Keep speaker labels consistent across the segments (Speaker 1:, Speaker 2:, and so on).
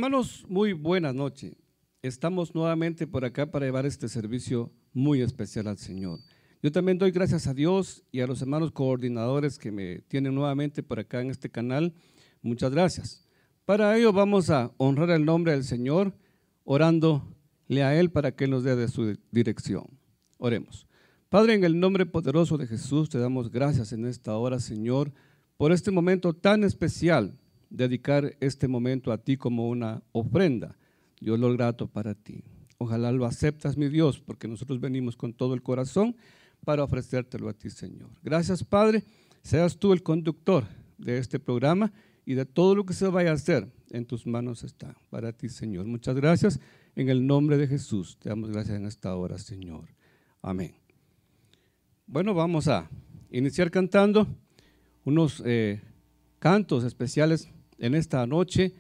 Speaker 1: Hermanos, muy buenas noches. Estamos nuevamente por acá para llevar este servicio muy especial al Señor. Yo también doy gracias a Dios y a los hermanos coordinadores que me tienen nuevamente por acá en este canal. Muchas gracias. Para ello vamos a honrar el nombre del Señor, orándole a Él para que Él nos dé de su dirección. Oremos. Padre, en el nombre poderoso de Jesús, te damos gracias en esta hora, Señor, por este momento tan especial, dedicar este momento a ti como una ofrenda. Yo lo grato para ti. Ojalá lo aceptas, mi Dios, porque nosotros venimos con todo el corazón para ofrecértelo a ti, Señor. Gracias, Padre, seas tú el conductor de este programa y de todo lo que se vaya a hacer, en tus manos está, para ti, Señor. Muchas gracias, en el nombre de Jesús, te damos gracias en esta hora, Señor. Amén. Bueno, vamos a iniciar cantando unos cantos especiales en esta noche,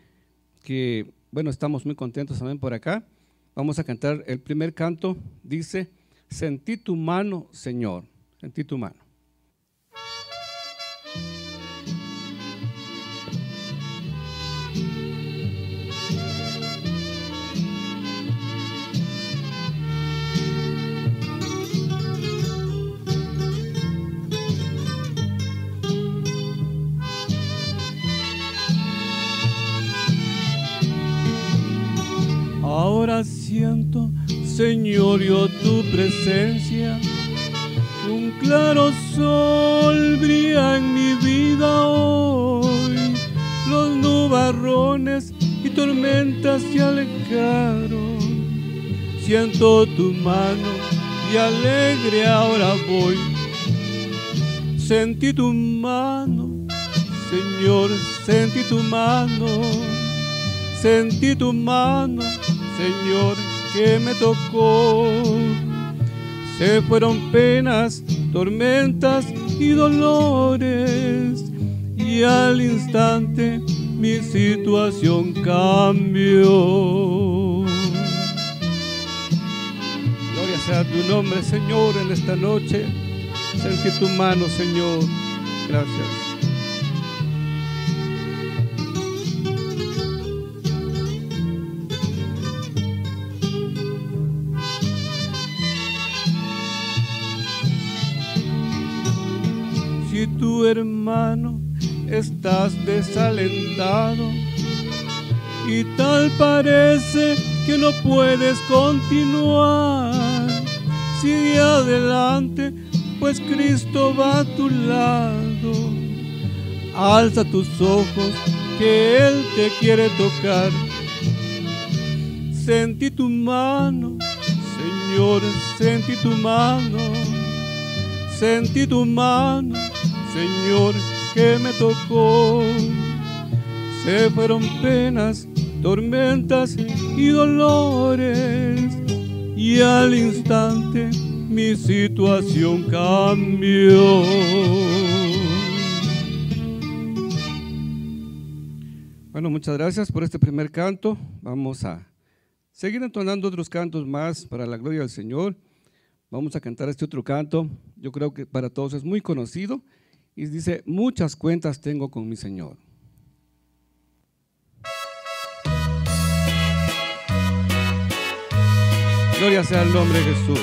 Speaker 1: que bueno, estamos muy contentos también por acá. Vamos a cantar el primer canto, dice, sentí tu mano, Señor, sentí tu mano. Ahora siento, Señor, yo tu presencia. Un claro sol brilla en mi vida hoy. Los nubarrones y tormentas se alejaron. Siento tu mano y alegre ahora voy. Sentí tu mano, Señor, sentí tu mano. Sentí tu mano, Señor, que me tocó. Se fueron penas, tormentas y dolores, y al instante mi situación cambió. Gloria sea tu nombre, Señor, en esta noche. Sentí tu mano, Señor. Gracias. Si tu hermano estás desalentado y tal parece que no puedes continuar, sigue adelante, pues Cristo va a tu lado. Alza tus ojos, que Él te quiere tocar. Sentí tu mano, Señor, sentí tu mano. Sentí tu mano, Señor, que me tocó. Se fueron penas, tormentas y dolores, y al instante mi situación cambió. Bueno, muchas gracias por este primer canto. Vamos a seguir entonando otros cantos más para la gloria del Señor. Vamos a cantar este otro canto, yo creo que para todos es muy conocido, y dice, muchas cuentas tengo con mi Señor. Gloria sea el nombre de Jesús.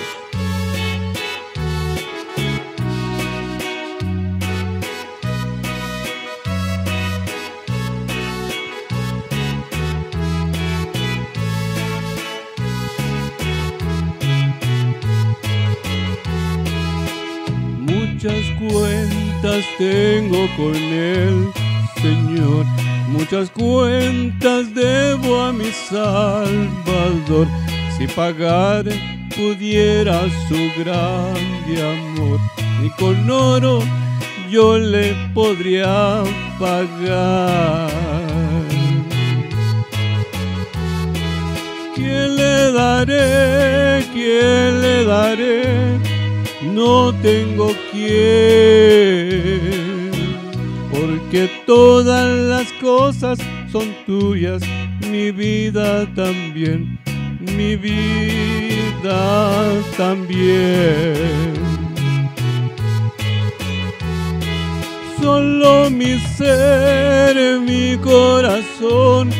Speaker 1: Muchas cuentas tengo con el Señor, muchas cuentas debo a mi Salvador. Si pagar pudiera su grande amor, ni con oro yo le podría pagar. ¿Quién le daré? ¿Quién le daré? No tengo quien, porque todas las cosas son tuyas, mi vida también, mi vida también. Solo mi ser, mi corazón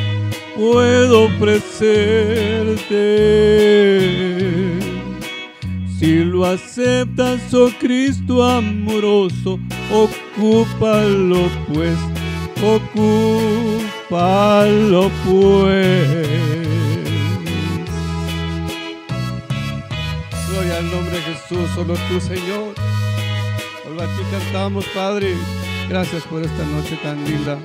Speaker 1: puedo ofrecerte. Si lo aceptas, oh Cristo amoroso, ocúpalo pues, ocúpalo pues. Gloria al nombre de Jesús, solo tú, Señor. Solo a ti cantamos, Padre. Gracias por esta noche tan linda.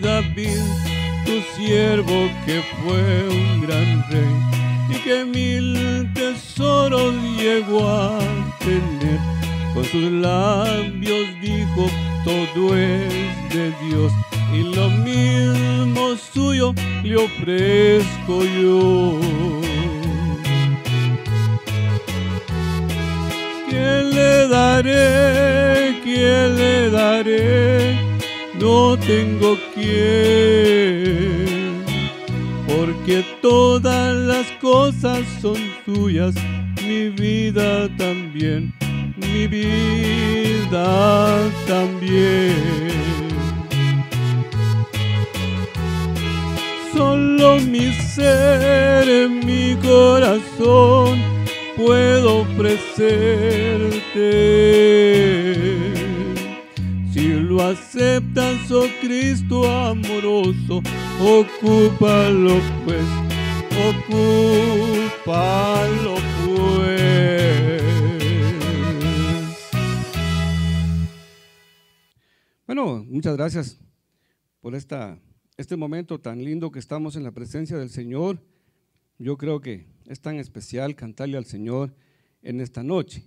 Speaker 1: David, tu siervo que fue un gran rey y que 1000 tesoros llegó a tener, con sus labios dijo: todo es de Dios, y lo mismo suyo le ofrezco yo. ¿Quién le daré? ¿Quién le daré? No tengo quien, porque todas las cosas son tuyas, mi vida también, mi vida también. Solo mi ser, en mi corazón, puedo ofrecerte. Si lo aceptas, oh Cristo amoroso, ocúpalo pues, ocúpalo pues. Bueno, muchas gracias por este momento tan lindo que estamos en la presencia del Señor. Yo creo que es tan especial cantarle al Señor en esta noche.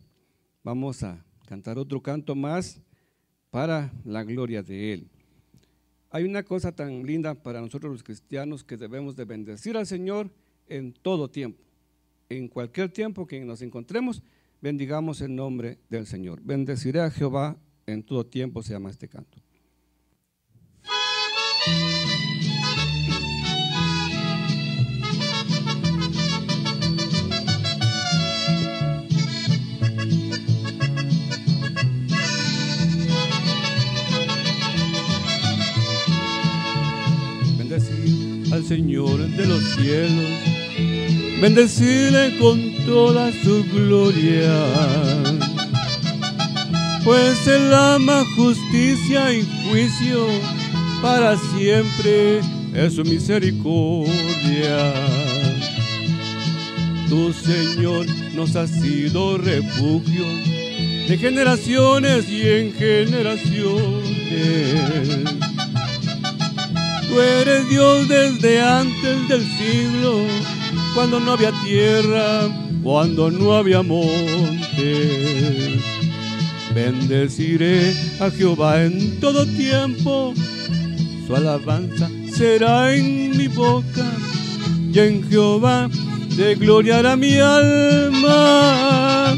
Speaker 1: Vamos a cantar otro canto más para la gloria de Él. Hay una cosa tan linda para nosotros los cristianos, que debemos de bendecir al Señor en todo tiempo. En cualquier tiempo que nos encontremos, bendigamos el nombre del Señor. Bendeciré a Jehová en todo tiempo, se llama este canto. Al Señor de los cielos, bendecirle con toda su gloria, pues Él ama justicia y juicio, para siempre es su misericordia. Tu Señor nos ha sido refugio de generaciones y en generaciones. Tú eres Dios desde antes del siglo, cuando no había tierra, cuando no había montes. Bendeciré a Jehová en todo tiempo, su alabanza será en mi boca, y en Jehová se gloriará mi alma.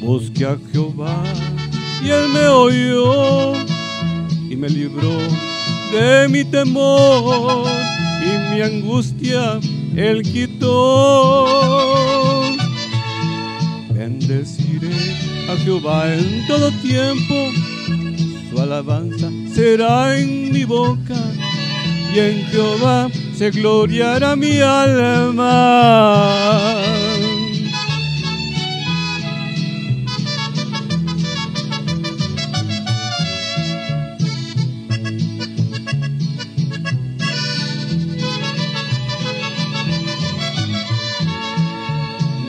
Speaker 1: Busqué a Jehová y Él me oyó y me libró de mi temor, y mi angustia Él quitó. Bendeciré a Jehová en todo tiempo, su alabanza será en mi boca, y en Jehová se gloriará mi alma.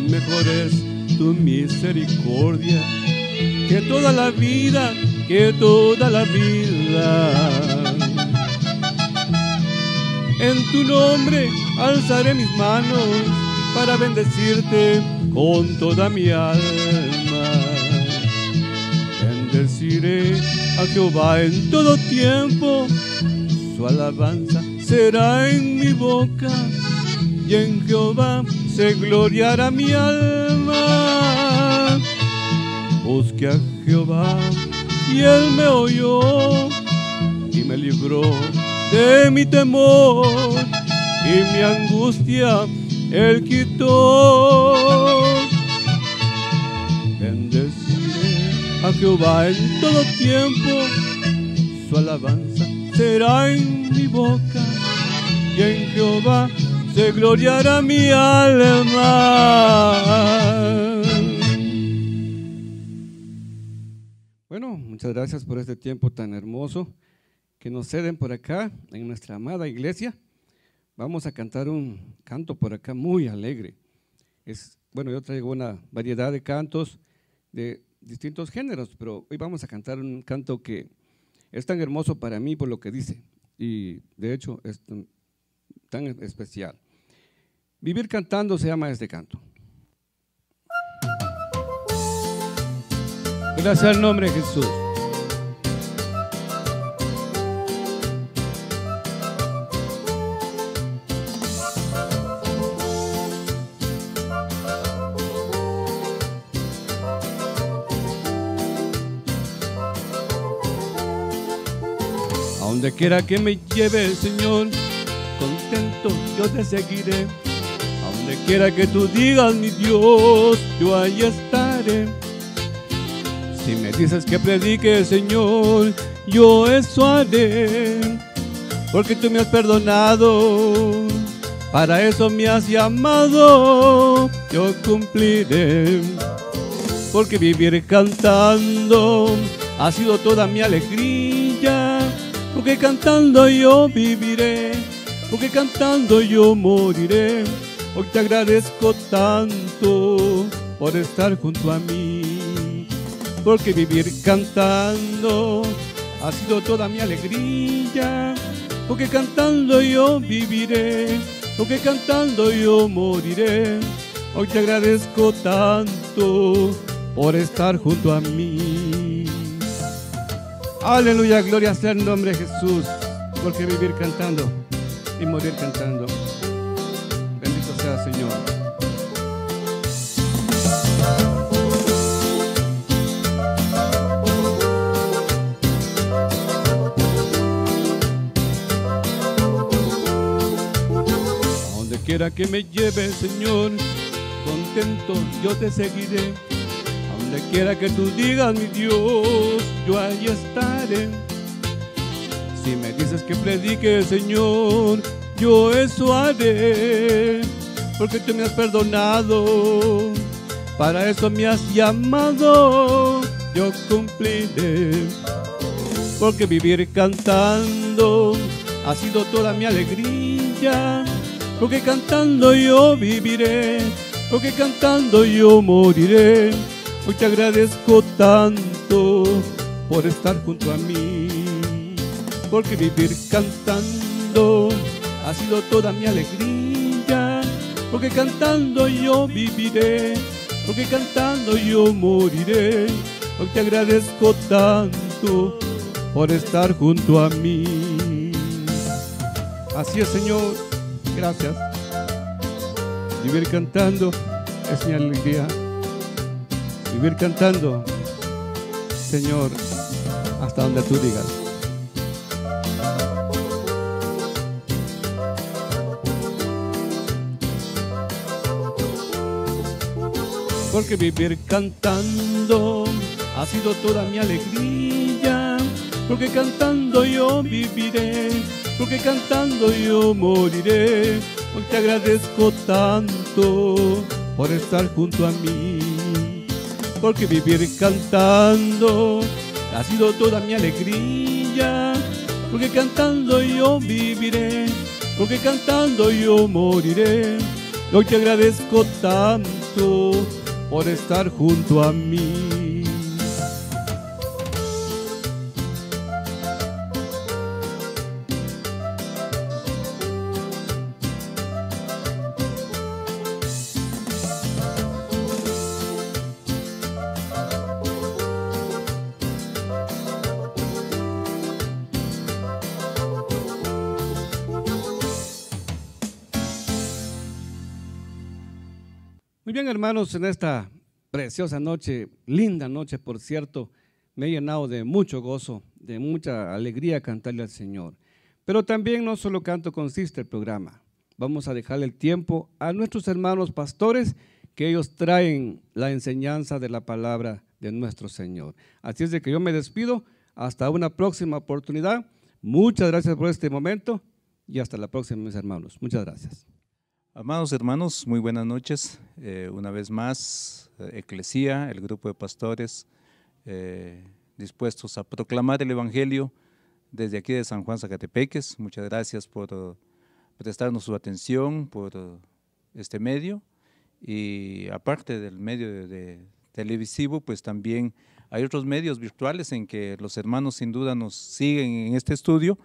Speaker 1: Mejor es tu misericordia que toda la vida, que toda la vida. En tu nombre alzaré mis manos para bendecirte con toda mi alma. Bendeciré a Jehová en todo tiempo, su alabanza será en mi boca, y en Jehová se gloriará mi alma. Busqué a Jehová y Él me oyó y me libró de mi temor, y mi angustia Él quitó. Bendeciré a Jehová en todo tiempo, su alabanza será en mi boca, y en Jehová se gloriará mi alma. Bueno, muchas gracias por este tiempo tan hermoso que nos ceden por acá en nuestra amada iglesia. Vamos a cantar un canto por acá muy alegre. Bueno, yo traigo una variedad de cantos de distintos géneros, pero hoy vamos a cantar un canto que es tan hermoso para mí por lo que dice, y de hecho es tan especial. Vivir cantando se llama este canto. Gracias al nombre de Jesús. A donde quiera que me lleve el Señor, contento yo te seguiré. A donde quiera que tú digas, mi Dios, yo ahí estaré. Si me dices que predique, Señor, yo eso haré, porque tú me has perdonado, para eso me has llamado, yo cumpliré. Porque vivir cantando ha sido toda mi alegría, porque cantando yo viviré, porque cantando yo moriré. Hoy te agradezco tanto por estar junto a mí, porque vivir cantando ha sido toda mi alegría, porque cantando yo viviré, porque cantando yo moriré. Hoy te agradezco tanto por estar junto a mí. Aleluya, gloria sea el nombre de Jesús, porque vivir cantando y morir cantando. Bendito sea el Señor. A donde quiera que me lleve el Señor, contento yo te seguiré. Donde quiera que tú digas, mi Dios, yo ahí estaré. Si me dices que predique, Señor, yo eso haré, porque tú me has perdonado, para eso me has llamado, yo cumpliré. Porque vivir cantando ha sido toda mi alegría, porque cantando yo viviré, porque cantando yo moriré. Hoy te agradezco tanto por estar junto a mí, porque vivir cantando ha sido toda mi alegría, porque cantando yo viviré, porque cantando yo moriré. Hoy te agradezco tanto por estar junto a mí. Así es, Señor, gracias. Vivir cantando es mi alegría. Vivir cantando, Señor, hasta donde tú digas. Porque vivir cantando ha sido toda mi alegría, porque cantando yo viviré, porque cantando yo moriré. Hoy te agradezco tanto por estar junto a mí, porque vivir cantando ha sido toda mi alegría, porque cantando yo viviré, porque cantando yo moriré. Hoy te agradezco tanto por estar junto a mí. Muy bien, hermanos, en esta preciosa noche, linda noche, por cierto, me he llenado de mucho gozo, de mucha alegría cantarle al Señor. Pero también no solo canto consiste el programa. vamos a dejar el tiempo a nuestros hermanos pastores, que ellos traen la enseñanza de la palabra de nuestro Señor. Así es de que yo me despido, hasta una próxima oportunidad. Muchas gracias por este momento y hasta la próxima, mis hermanos. Muchas gracias.
Speaker 2: Amados hermanos, muy buenas noches. Una vez más, Eclesía, el grupo de pastores, dispuestos a proclamar el Evangelio desde aquí de San Juan Zacatepeques. Muchas gracias por prestarnos su atención por este medio. Y aparte del medio de televisivo, pues también hay otros medios virtuales en que los hermanos sin duda nos siguen en este estudio.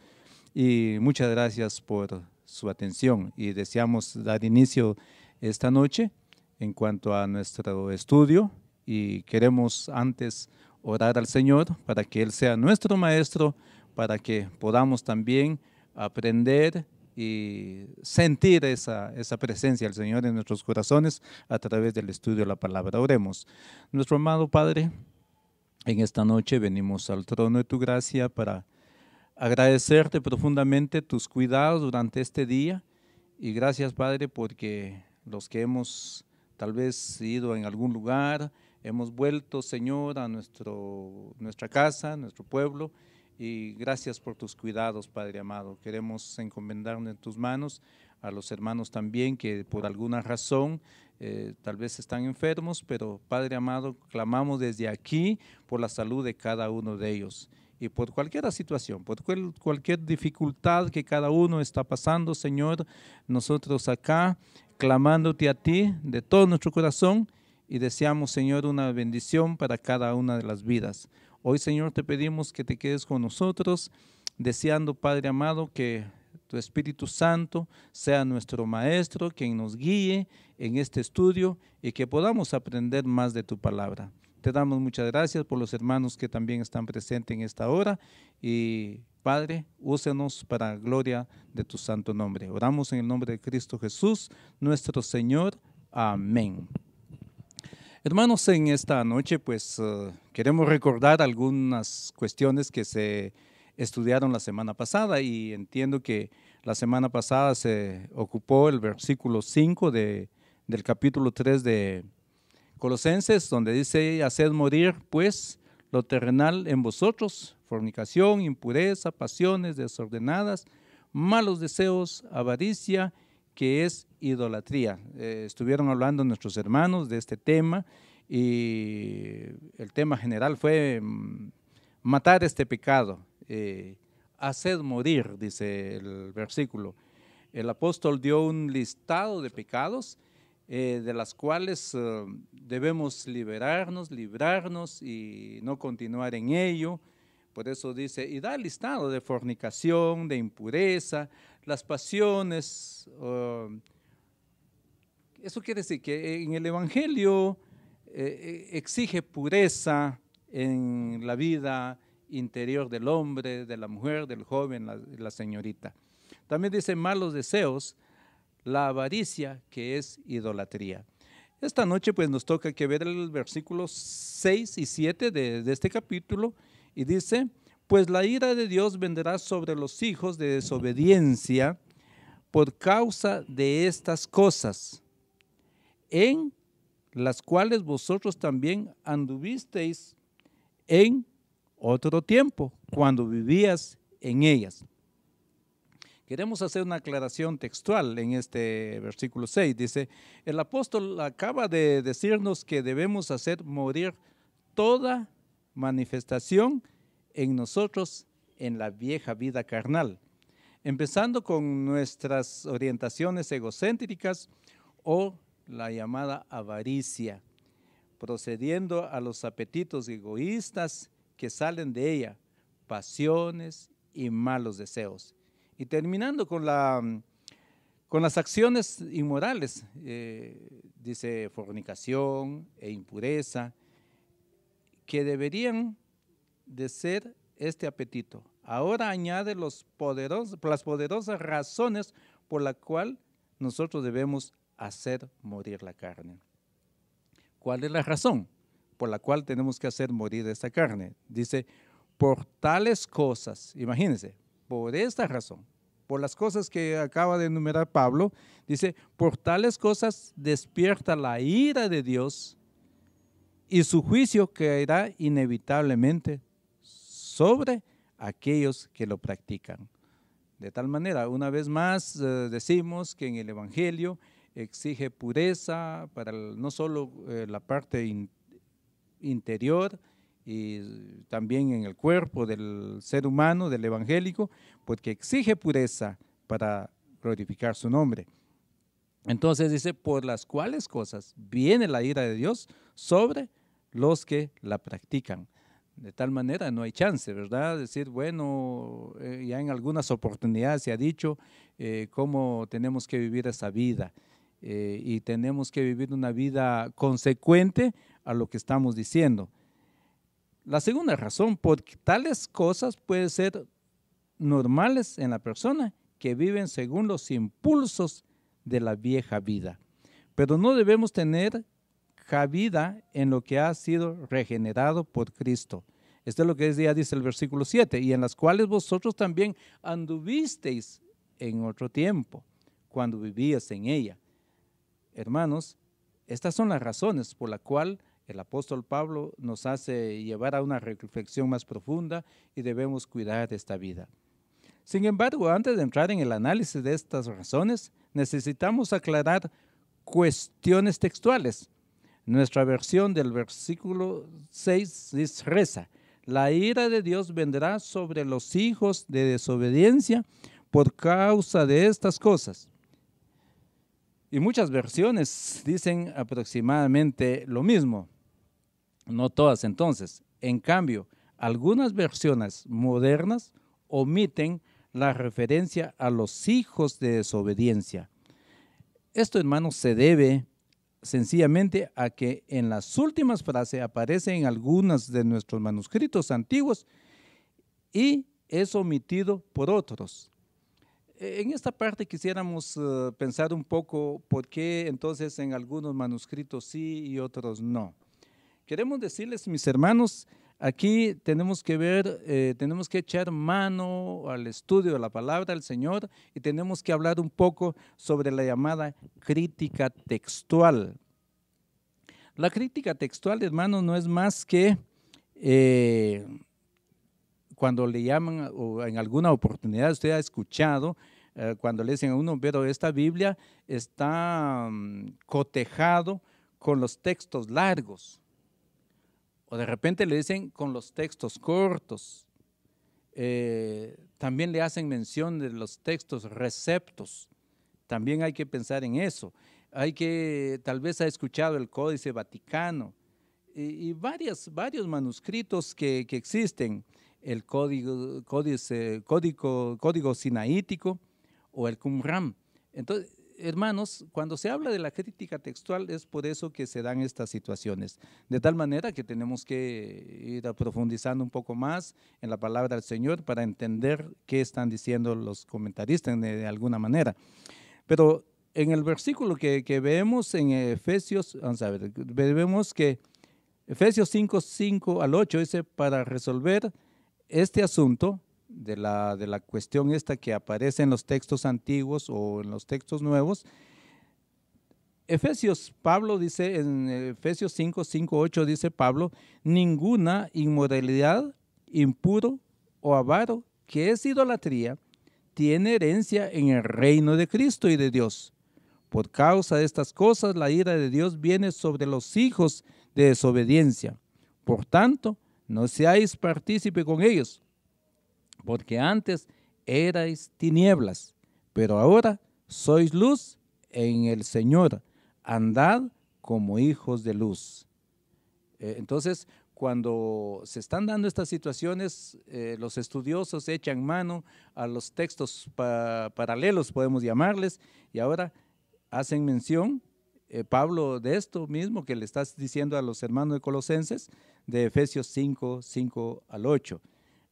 Speaker 2: Y muchas gracias por su atención y deseamos dar inicio esta noche en cuanto a nuestro estudio y queremos antes orar al Señor para que Él sea nuestro maestro, para que podamos también aprender y sentir esa presencia del Señor en nuestros corazones a través del estudio de la palabra. Oremos. Nuestro amado Padre, en esta noche venimos al trono de tu gracia para agradecerte profundamente tus cuidados durante este día y gracias, Padre, porque los que hemos tal vez ido en algún lugar, hemos vuelto, Señor, a nuestra casa, nuestro pueblo, y gracias por tus cuidados, Padre amado. Queremos encomendarnos en tus manos a los hermanos también que por alguna razón tal vez están enfermos, pero Padre amado, clamamos desde aquí por la salud de cada uno de ellos. Y por cualquier situación, por cualquier dificultad que cada uno está pasando, Señor, nosotros acá clamándote a ti de todo nuestro corazón y deseamos, Señor, una bendición para cada una de las vidas. Hoy, Señor, te pedimos que te quedes con nosotros, deseando, Padre amado, que tu Espíritu Santo sea nuestro maestro, quien nos guíe en este estudio y que podamos aprender más de tu palabra. Te damos muchas gracias por los hermanos que también están presentes en esta hora y Padre, úsenos para gloria de tu santo nombre. Oramos en el nombre de Cristo Jesús, nuestro Señor. Amén. Hermanos, en esta noche pues queremos recordar algunas cuestiones que se estudiaron la semana pasada y entiendo que la semana pasada se ocupó el versículo 5 del capítulo 3 de Colosenses, donde dice, haced morir pues lo terrenal en vosotros, fornicación, impureza, pasiones desordenadas, malos deseos, avaricia, que es idolatría. Estuvieron hablando nuestros hermanos de este tema y el tema general fue matar este pecado, haced morir, dice el versículo. El apóstol dio un listado de pecados de las cuales debemos librarnos y no continuar en ello. Por eso dice, y da el listado de fornicación, de impureza, las pasiones. Eso quiere decir que en el Evangelio exige pureza en la vida interior del hombre, de la mujer, del joven, la señorita. También dice malos deseos, la avaricia, que es idolatría. Esta noche pues nos toca que ver el versículo 6 y 7 de este capítulo y dice, pues la ira de Dios vendrá sobre los hijos de desobediencia por causa de estas cosas, en las cuales vosotros también anduvisteis en otro tiempo, cuando vivías en ellas. Queremos hacer una aclaración textual en este versículo 6. Dice, el apóstol acaba de decirnos que debemos hacer morir toda manifestación en nosotros en la vieja vida carnal, empezando con nuestras orientaciones egocéntricas o la llamada avaricia, procediendo a los apetitos egoístas que salen de ella, pasiones y malos deseos. Y terminando con las acciones inmorales, dice fornicación e impureza, que deberían de ser este apetito. Ahora añade las poderosas razones por las cuales nosotros debemos hacer morir la carne. ¿Cuál es la razón por la cual tenemos que hacer morir esta carne? Dice, por tales cosas, imagínense, por esta razón, por las cosas que acaba de enumerar Pablo, dice, por tales cosas despierta la ira de Dios y su juicio caerá inevitablemente sobre aquellos que lo practican. De tal manera, una vez más decimos que en el Evangelio exige pureza para no solo la parte interior y también en el cuerpo del ser humano, del evangélico, porque exige pureza para glorificar su nombre. Entonces dice, por las cuales cosas viene la ira de Dios sobre los que la practican. De tal manera no hay chance, ¿verdad? Decir, bueno, ya en algunas oportunidades se ha dicho cómo tenemos que vivir esa vida y tenemos que vivir una vida consecuente a lo que estamos diciendo. La segunda razón, porque tales cosas pueden ser normales en la persona que viven según los impulsos de la vieja vida, pero no debemos tener cabida en lo que ha sido regenerado por Cristo. Esto es lo que ya dice el versículo 7, y en las cuales vosotros también anduvisteis en otro tiempo, cuando vivías en ella. Hermanos, estas son las razones por las cuales el apóstol Pablo nos hace llevar a una reflexión más profunda y debemos cuidar de esta vida. Sin embargo, antes de entrar en el análisis de estas razones, necesitamos aclarar cuestiones textuales. Nuestra versión del versículo 6 reza, la ira de Dios vendrá sobre los hijos de desobediencia por causa de estas cosas. Y muchas versiones dicen aproximadamente lo mismo, no todas entonces. En cambio, algunas versiones modernas omiten la referencia a los hijos de desobediencia. Esto, hermanos, se debe sencillamente a que en las últimas frases aparece en algunos de nuestros manuscritos antiguos y es omitido por otros. En esta parte quisiéramos pensar un poco por qué entonces en algunos manuscritos sí y otros no. Queremos decirles, mis hermanos, aquí tenemos que ver, tenemos que echar mano al estudio de la palabra del Señor y tenemos que hablar un poco sobre la llamada crítica textual. La crítica textual, hermanos, no es más que cuando le llaman, o en alguna oportunidad usted ha escuchado, cuando le dicen a uno, pero esta Biblia está cotejado con los textos largos. O de repente le dicen con los textos cortos. También le hacen mención de los textos receptos. También hay que pensar en eso. Tal vez ha escuchado el Códice Vaticano y varios manuscritos que existen, el Código Sinaítico o el Qumran. Entonces, hermanos, cuando se habla de la crítica textual es por eso que se dan estas situaciones, de tal manera que tenemos que ir profundizando un poco más en la palabra del Señor para entender qué están diciendo los comentaristas de alguna manera. Pero en el versículo que vemos en Efesios, vamos a ver, vemos que Efesios 5 al 8 dice, para resolver este asunto de la cuestión esta que aparece en los textos antiguos o en los textos nuevos, Pablo dice en Efesios 5, 8 dice Pablo, ninguna inmoralidad, impuro o avaro, que es idolatría, tiene herencia en el reino de Cristo y de Dios. Por causa de estas cosas, la ira de Dios viene sobre los hijos de desobediencia. Por tanto, no seáis partícipe con ellos, porque antes erais tinieblas, pero ahora sois luz en el Señor. Andad como hijos de luz. Entonces, cuando se están dando estas situaciones, los estudiosos echan mano a los textos paralelos, podemos llamarles, y ahora hacen mención, Pablo, de esto mismo que le estás diciendo a los hermanos de Colosenses, de Efesios 5 al 8.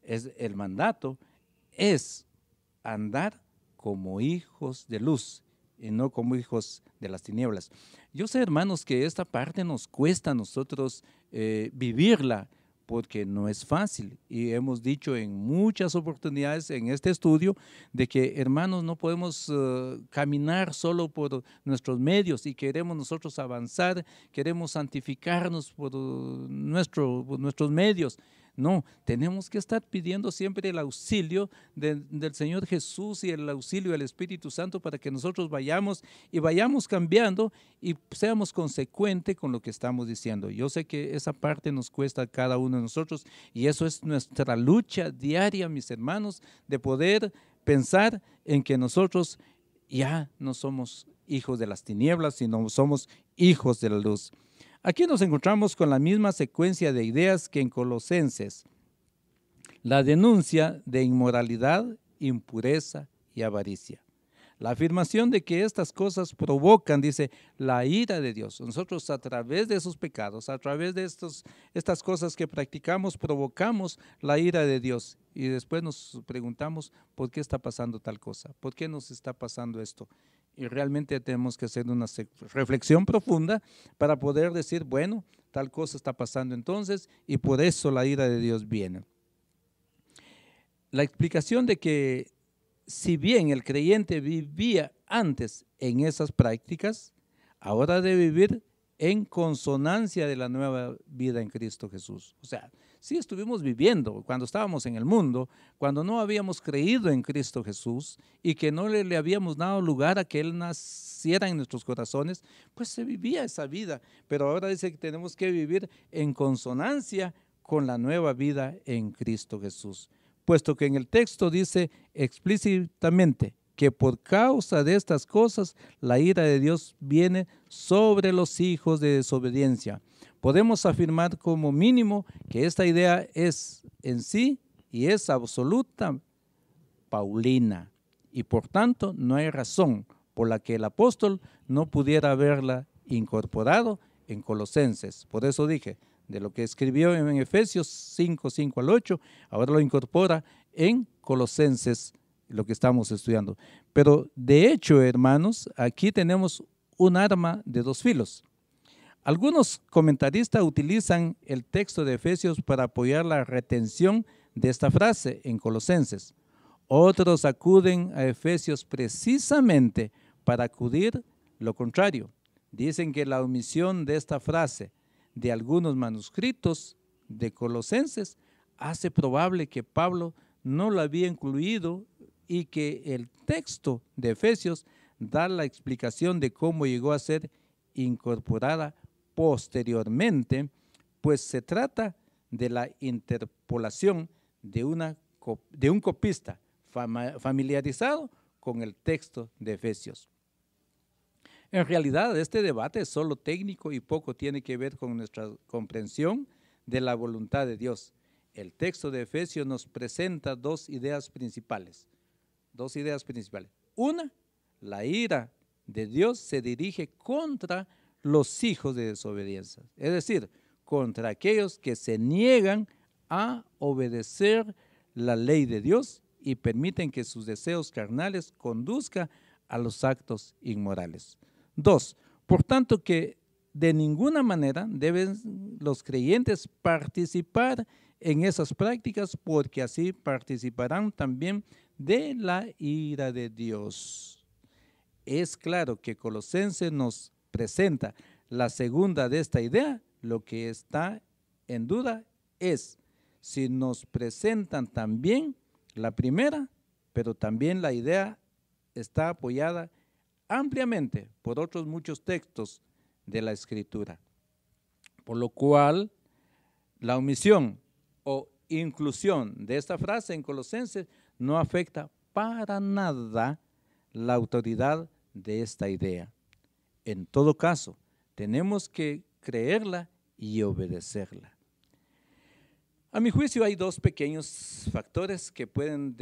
Speaker 2: El mandato es andar como hijos de luz y no como hijos de las tinieblas. Yo sé, hermanos, que esta parte nos cuesta a nosotros vivirla, porque no es fácil. Y hemos dicho en muchas oportunidades en este estudio de que, hermanos, no podemos caminar solo por nuestros medios y queremos nosotros avanzar, queremos santificarnos por nuestros medios. No, tenemos que estar pidiendo siempre el auxilio del Señor Jesús y el auxilio del Espíritu Santo para que nosotros vayamos cambiando y seamos consecuentes con lo que estamos diciendo. Yo sé que esa parte nos cuesta a cada uno de nosotros y eso es nuestra lucha diaria, mis hermanos, de poder pensar en que nosotros ya no somos hijos de las tinieblas, sino somos hijos de la luz. Aquí nos encontramos con la misma secuencia de ideas que en Colosenses. La denuncia de inmoralidad, impureza y avaricia. La afirmación de que estas cosas provocan, dice, la ira de Dios. Nosotros a través de esos pecados, a través de estas cosas que practicamos, provocamos la ira de Dios. Y después nos preguntamos, ¿por qué está pasando tal cosa? ¿Por qué nos está pasando esto? Y realmente tenemos que hacer una reflexión profunda para poder decir, bueno, tal cosa está pasando entonces y por eso la ira de Dios viene. La explicación de que si bien el creyente vivía antes en esas prácticas, ahora debe vivir en consonancia de la nueva vida en Cristo Jesús. O sea, sí estuvimos viviendo cuando estábamos en el mundo, cuando no habíamos creído en Cristo Jesús y que no le habíamos dado lugar a que Él naciera en nuestros corazones, pues se vivía esa vida. Pero ahora dice que tenemos que vivir en consonancia con la nueva vida en Cristo Jesús. Puesto que en el texto dice explícitamente que por causa de estas cosas la ira de Dios viene sobre los hijos de desobediencia. Podemos afirmar como mínimo que esta idea es en sí y es absoluta paulina y por tanto no hay razón por la que el apóstol no pudiera haberla incorporado en Colosenses. Por eso dije, de lo que escribió en Efesios 5, 5 al 8, ahora lo incorpora en Colosenses, lo que estamos estudiando. Pero de hecho, hermanos, aquí tenemos un arma de dos filos. Algunos comentaristas utilizan el texto de Efesios para apoyar la retención de esta frase en Colosenses. Otros acuden a Efesios precisamente para acudir lo contrario. Dicen que la omisión de esta frase de algunos manuscritos de Colosenses hace probable que Pablo no lo había incluido y que el texto de Efesios da la explicación de cómo llegó a ser incorporada posteriormente, pues se trata de la interpolación de un copista familiarizado con el texto de Efesios. En realidad, este debate es solo técnico y poco tiene que ver con nuestra comprensión de la voluntad de Dios. El texto de Efesios nos presenta dos ideas principales. Una, la ira de Dios se dirige contra los hijos de desobediencia, es decir, contra aquellos que se niegan a obedecer la ley de Dios y permiten que sus deseos carnales conduzcan a los actos inmorales. 2. Por tanto que de ninguna manera deben los creyentes participar en esas prácticas porque así participarán también de la ira de Dios. Es claro que Colosenses nos presenta la segunda de esta idea. Lo que está en duda es si nos presentan también la primera, pero también la idea está apoyada ampliamente por otros muchos textos de la Escritura. Por lo cual, la omisión o inclusión de esta frase en Colosenses no afecta para nada la autoridad de esta idea. En todo caso, tenemos que creerla y obedecerla. A mi juicio hay dos pequeños factores que pueden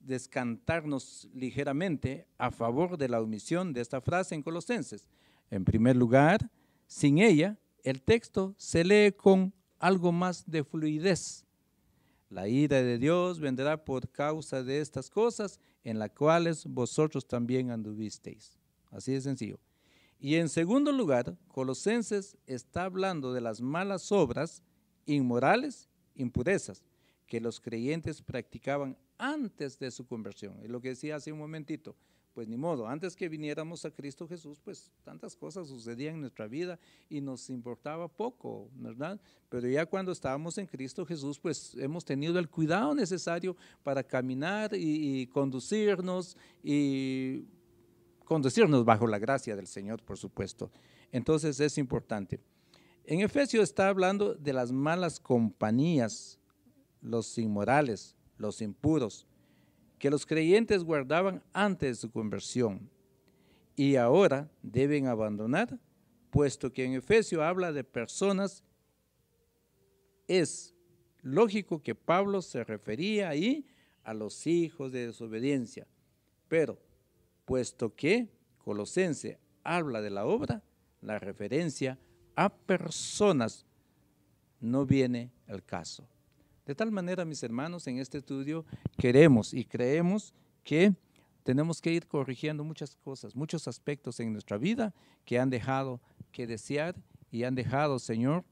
Speaker 2: descantarnos ligeramente a favor de la omisión de esta frase en Colosenses. En primer lugar, sin ella, el texto se lee con algo más de fluidez. La ira de Dios vendrá por causa de estas cosas en las cuales vosotros también anduvisteis. Así de sencillo. Y en segundo lugar, Colosenses está hablando de las malas obras inmorales impurezas que los creyentes practicaban antes de su conversión. Es lo que decía hace un momentito. Pues ni modo, antes que viniéramos a Cristo Jesús, pues tantas cosas sucedían en nuestra vida y nos importaba poco, ¿verdad? Pero ya cuando estábamos en Cristo Jesús, pues hemos tenido el cuidado necesario para caminar y conducirnos bajo la gracia del Señor, por supuesto. Entonces es importante. En Efesios está hablando de las malas compañías, los inmorales, los impuros, que los creyentes guardaban antes de su conversión y ahora deben abandonar, puesto que en Efesios habla de personas. Es lógico que Pablo se refería ahí a los hijos de desobediencia, pero puesto que Colosense habla de la obra, la referencia a personas no viene al caso. De tal manera, mis hermanos, en este estudio queremos y creemos que tenemos que ir corrigiendo muchas cosas, muchos aspectos en nuestra vida que han dejado que desear y han dejado, Señor,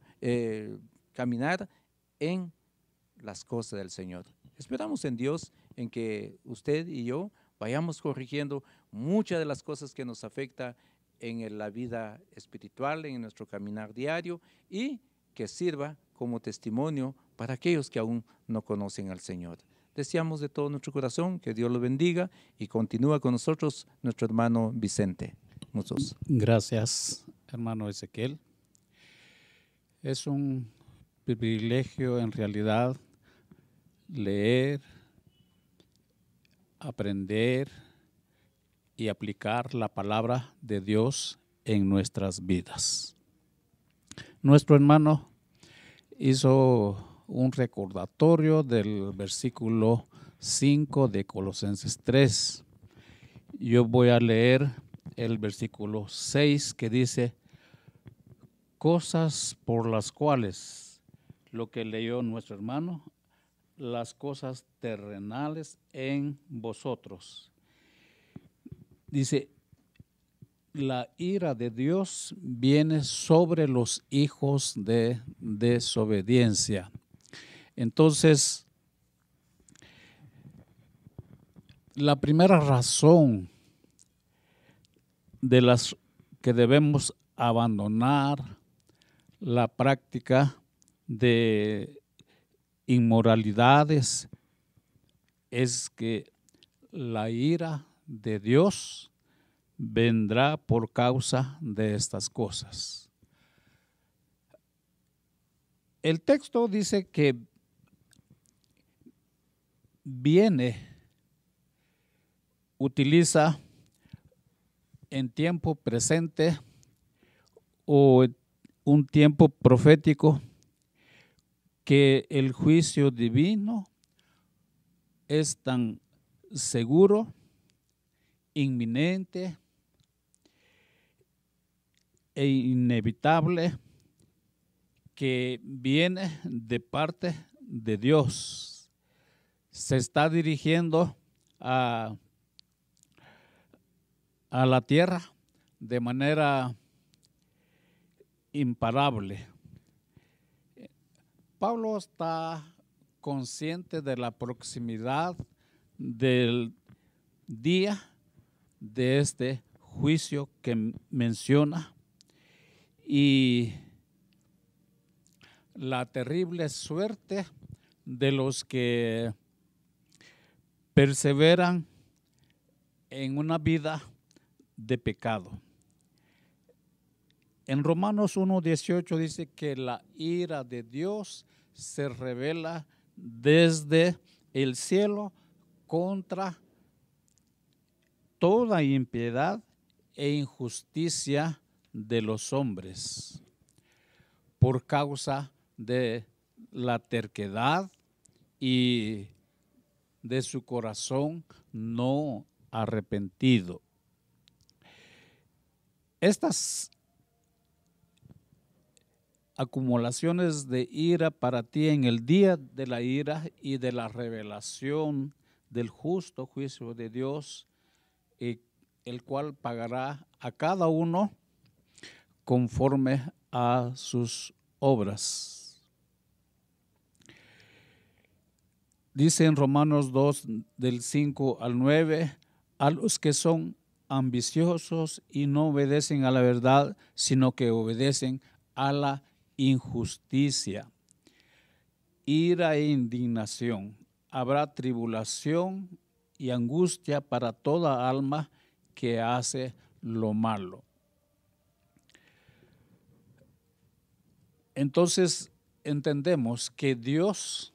Speaker 2: caminar en las cosas del Señor. Esperamos en Dios en que usted y yo vayamos corrigiendo muchas de las cosas que nos afectan en la vida espiritual, en nuestro caminar diario, y que sirva como testimonio para aquellos que aún no conocen al Señor. Deseamos de todo nuestro corazón que Dios lo bendiga y continúa con nosotros nuestro hermano Vicente. Muchos.
Speaker 3: Gracias, hermano Ezequiel. Es un privilegio en realidad leer, aprender y aplicar la palabra de Dios en nuestras vidas. Nuestro hermano hizo un recordatorio del versículo 5 de Colosenses 3. Yo voy a leer el versículo 6 que dice: cosas por las cuales, lo que leyó nuestro hermano, las cosas terrenales en vosotros. Dice, la ira de Dios viene sobre los hijos de desobediencia. Entonces, la primera razón de las que debemos abandonar la práctica de inmoralidades es que la ira de Dios vendrá por causa de estas cosas. El texto dice que utiliza en tiempo presente o un tiempo profético que el juicio divino es tan seguro, inminente e inevitable que viene de parte de Dios. Se está dirigiendo a la tierra de manera imparable. Pablo está consciente de la proximidad del día de este juicio que menciona y la terrible suerte de los que perseveran en una vida de pecado. En Romanos 1:18 dice que la ira de Dios se revela desde el cielo contra toda impiedad e injusticia de los hombres por causa de la terquedad y de su corazón no arrepentido. Estas acumulaciones de ira para ti en el día de la ira y de la revelación del justo juicio de Dios, el cual pagará a cada uno conforme a sus obras. dice en Romanos 2, del 5 al 9, a los que son ambiciosos y no obedecen a la verdad, sino que obedecen a la injusticia. Ira e indignación. Habrá tribulación y angustia para toda alma que hace lo malo. Entonces entendemos que Dios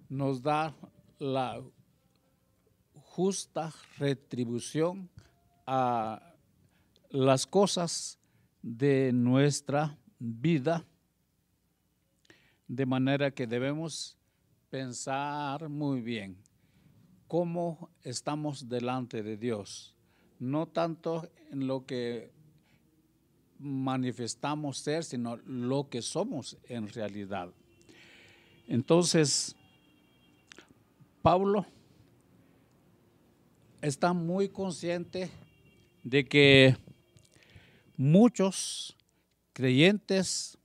Speaker 3: nos da la justa retribución a las cosas de nuestra vida, de manera que debemos pensar muy bien cómo estamos delante de Dios, no tanto en lo que manifestamos ser, sino lo que somos en realidad. Entonces, Pablo está muy consciente de que muchos creyentes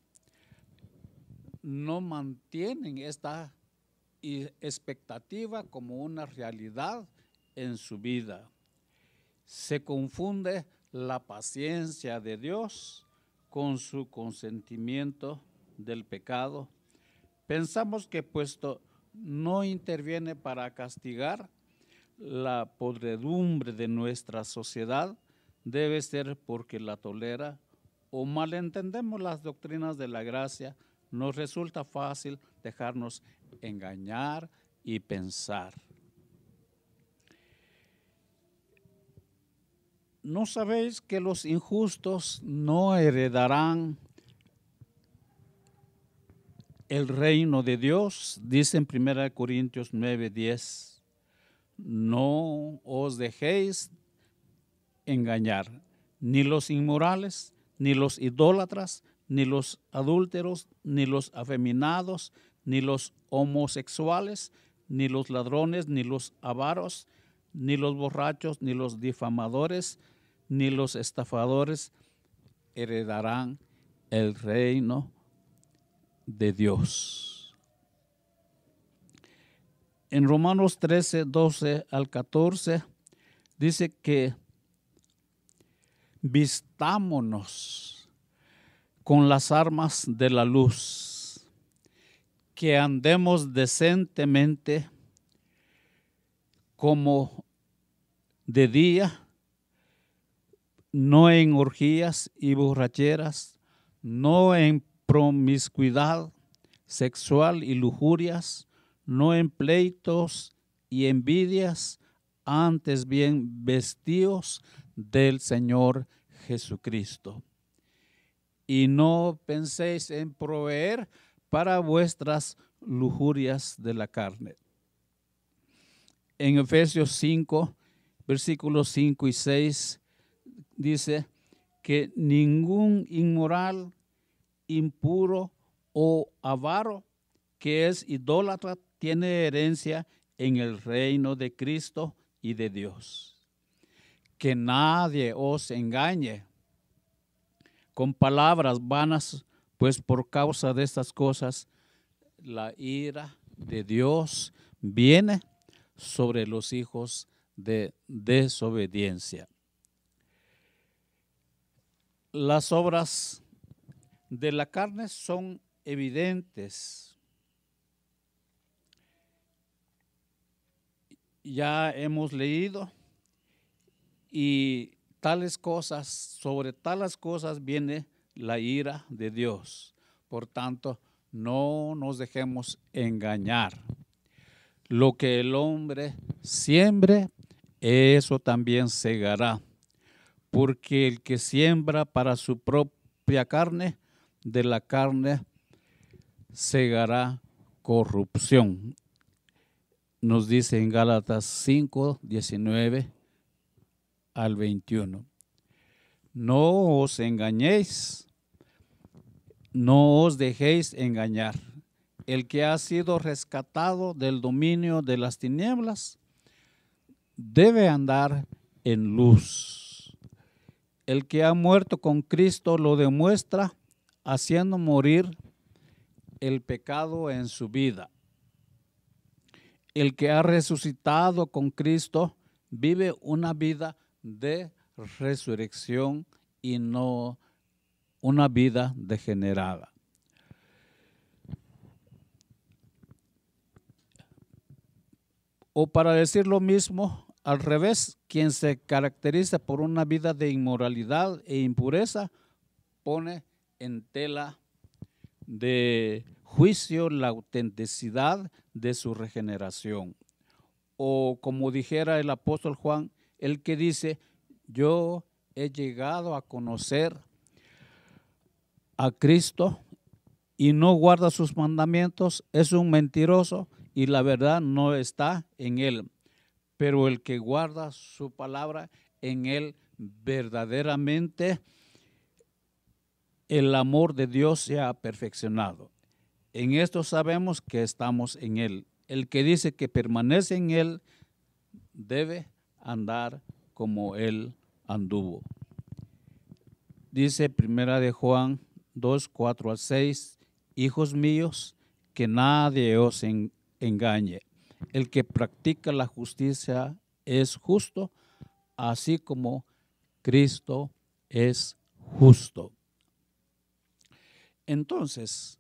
Speaker 3: no mantienen esta expectativa como una realidad en su vida. Se confunde la paciencia de Dios con su consentimiento del pecado. Pensamos que puesto no interviene para castigar la podredumbre de nuestra sociedad, debe ser porque la tolera, o malentendemos las doctrinas de la gracia. Nos resulta fácil dejarnos engañar y pensar. ¿No sabéis que los injustos no heredarán el reino de Dios? Dice en 1 Corintios 9:10. No os dejéis engañar, ni los inmorales, ni los idólatras, ni los adúlteros, ni los afeminados, ni los homosexuales, ni los ladrones, ni los avaros, ni los borrachos, ni los difamadores, ni los estafadores heredarán el reino de Dios. En Romanos 13, 12 al 14, dice que vistámonos con las armas de la luz, que andemos decentemente como de día, no en orgías y borracheras, no en promiscuidad sexual y lujurias, no en pleitos y envidias, antes bien vestidos del Señor Jesucristo. Y no penséis en proveer para vuestras lujurias de la carne. En Efesios 5, versículos 5 y 6, dice que ningún inmoral, impuro o avaro que es idólatra tiene herencia en el reino de Cristo y de Dios. Que nadie os engañe con palabras vanas, pues por causa de estas cosas la ira de Dios viene sobre los hijos de desobediencia. Las obras de la carne son evidentes. Ya hemos leído, y sobre tales cosas viene la ira de Dios. Por tanto, no nos dejemos engañar. Lo que el hombre siembre, eso también segará. Porque el que siembra para su propia carne, de la carne segará corrupción. Nos dice en Gálatas 5, 19 al 21. No os engañéis, no os dejéis engañar. El que ha sido rescatado del dominio de las tinieblas debe andar en luz. El que ha muerto con Cristo lo demuestra haciendo morir el pecado en su vida. el que ha resucitado con Cristo vive una vida de resurrección y no una vida degenerada. O para decir lo mismo, al revés, quien se caracteriza por una vida de inmoralidad e impureza, pone en tela de juicio la autenticidad de su regeneración. O como dijera el apóstol Juan, el que dice, yo he llegado a conocer a Cristo y no guarda sus mandamientos, es un mentiroso y la verdad no está en él. Pero el que guarda su palabra, en él verdaderamente el amor de Dios se ha perfeccionado. En esto sabemos que estamos en él. El que dice que permanece en él debe andar como él anduvo. Dice Primera de Juan 2, 4 al 6, hijos míos, que nadie os engañe. El que practica la justicia es justo, así como Cristo es justo. Entonces,